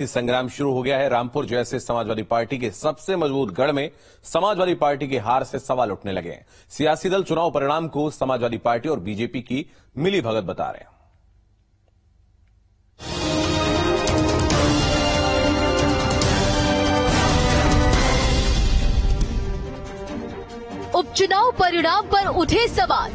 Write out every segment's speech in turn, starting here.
संग्राम शुरू हो गया है। रामपुर जैसे समाजवादी पार्टी के सबसे मजबूत गढ़ में समाजवादी पार्टी की हार से सवाल उठने लगे हैं। सियासी दल चुनाव परिणाम को समाजवादी पार्टी और बीजेपी की मिली भगत बता रहे हैं। उपचुनाव परिणाम पर उठे सवाल।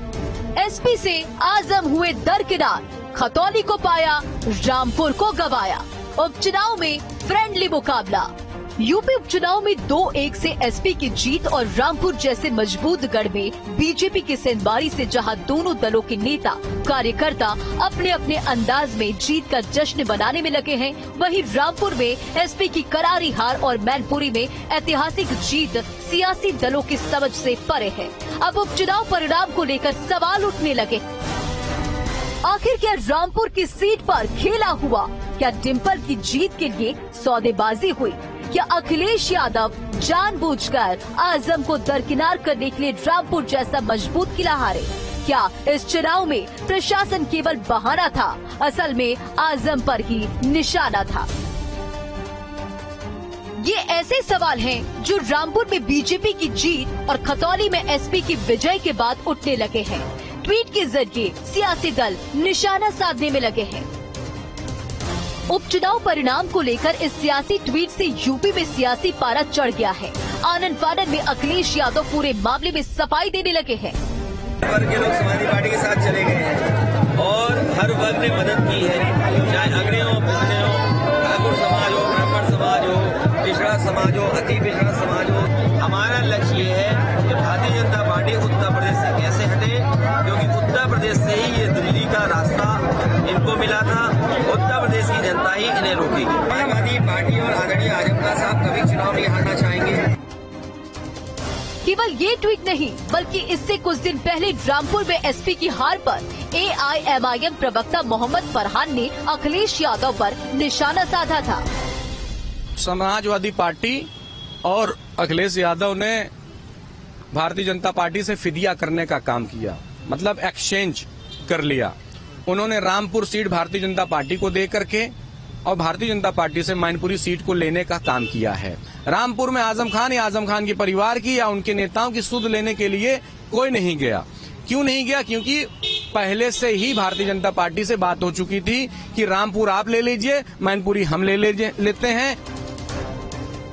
एसपी से आजम हुए दरकिनार, खतौली को पाया, रामपुर को गवाया। उपचुनाव में फ्रेंडली मुकाबला। यूपी उपचुनाव में 2-1 से एसपी की जीत और रामपुर जैसे मजबूत गढ़ में बीजेपी की सेंधमारी से जहां दोनों दलों के नेता कार्यकर्ता अपने अपने अंदाज में जीत का जश्न मनाने में लगे हैं, वहीं रामपुर में एसपी की करारी हार और मैनपुरी में ऐतिहासिक जीत सियासी दलों की समझ से परे है। अब उपचुनाव परिणाम को लेकर सवाल उठने लगे। आखिर क्या रामपुर की सीट पर खेला हुआ? क्या डिम्पल की जीत के लिए सौदेबाजी हुई? क्या अखिलेश यादव जानबूझकर आजम को दरकिनार करने के लिए रामपुर जैसा मजबूत किला हारे? क्या इस चुनाव में प्रशासन केवल बहाना था, असल में आजम पर ही निशाना था? ये ऐसे सवाल हैं जो रामपुर में बीजेपी की जीत और खतौली में एसपी की विजय के बाद उठने लगे हैं। ट्वीट के जरिए सियासी दल निशाना साधने में लगे हैं। उपचुनाव परिणाम को लेकर इस सियासी ट्वीट से यूपी में सियासी पारा चढ़ गया है। आनन फानन में अखिलेश यादव पूरे मामले में सफाई देने लगे हैं। वर्ग के लोग समाजवादी पार्टी के साथ चले गए हैं और हर वर्ग ने मदद की है, चाहे अग्रणी हो, पिछड़े हो, ठाकुर समाज हो, ब्राह्मण समाज हो, पिछड़ा समाज हो, अति पिछड़ा समाज हो। हमारा लक्ष्य ये है कि भारतीय जनता पार्टी उत्तर प्रदेश से कैसे हटे, क्योंकि उत्तर प्रदेश से ही ये दिल्ली का रास्ता इनको मिला था। उत्तर प्रदेश की जनता ही इन्हें रोकेगी। समाजवादी पार्टी और आदरणीय आजम खान साहब कभी चुनाव नहीं हारना चाहेंगे। केवल ये ट्वीट नहीं, बल्कि इससे कुछ दिन पहले रामपुर में एसपी की हार पर AIMIM प्रवक्ता मोहम्मद फरहान ने अखिलेश यादव पर निशाना साधा था। समाजवादी पार्टी और अखिलेश यादव ने भारतीय जनता पार्टी से फिदिया करने का काम किया, मतलब एक्सचेंज कर लिया। उन्होंने रामपुर सीट भारतीय जनता पार्टी को दे करके और भारतीय जनता पार्टी से मैनपुरी सीट को लेने का काम किया है। रामपुर में आजम खान या आजम खान के परिवार की या उनके नेताओं की सुध लेने के लिए कोई नहीं गया। क्यों नहीं गया? क्योंकि पहले से ही भारतीय जनता पार्टी से बात हो चुकी थी कि रामपुर आप ले लीजिए, मैनपुरी हम लेते हैं।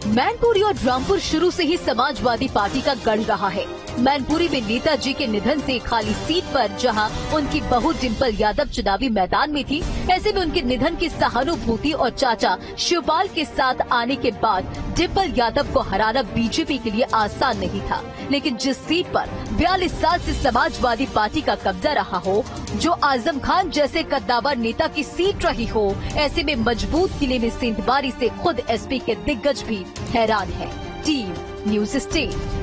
मैनपुरी और रामपुर शुरू से ही समाजवादी पार्टी का गढ़ रहा है। मैनपुरी में नेताजी के निधन से खाली सीट पर जहां उनकी बहू डिम्पल यादव चुनावी मैदान में थी, ऐसे में उनके निधन की सहानुभूति और चाचा शिवपाल के साथ आने के बाद डिम्पल यादव को हराना बीजेपी के लिए आसान नहीं था। लेकिन जिस सीट पर 42 साल से समाजवादी पार्टी का कब्जा रहा हो, जो आजम खान जैसे कद्दावर नेता की सीट रही हो, ऐसे में मजबूत किले में सेंधमारी से खुद एसपी के दिग्गज भी हैरान है। Team news state.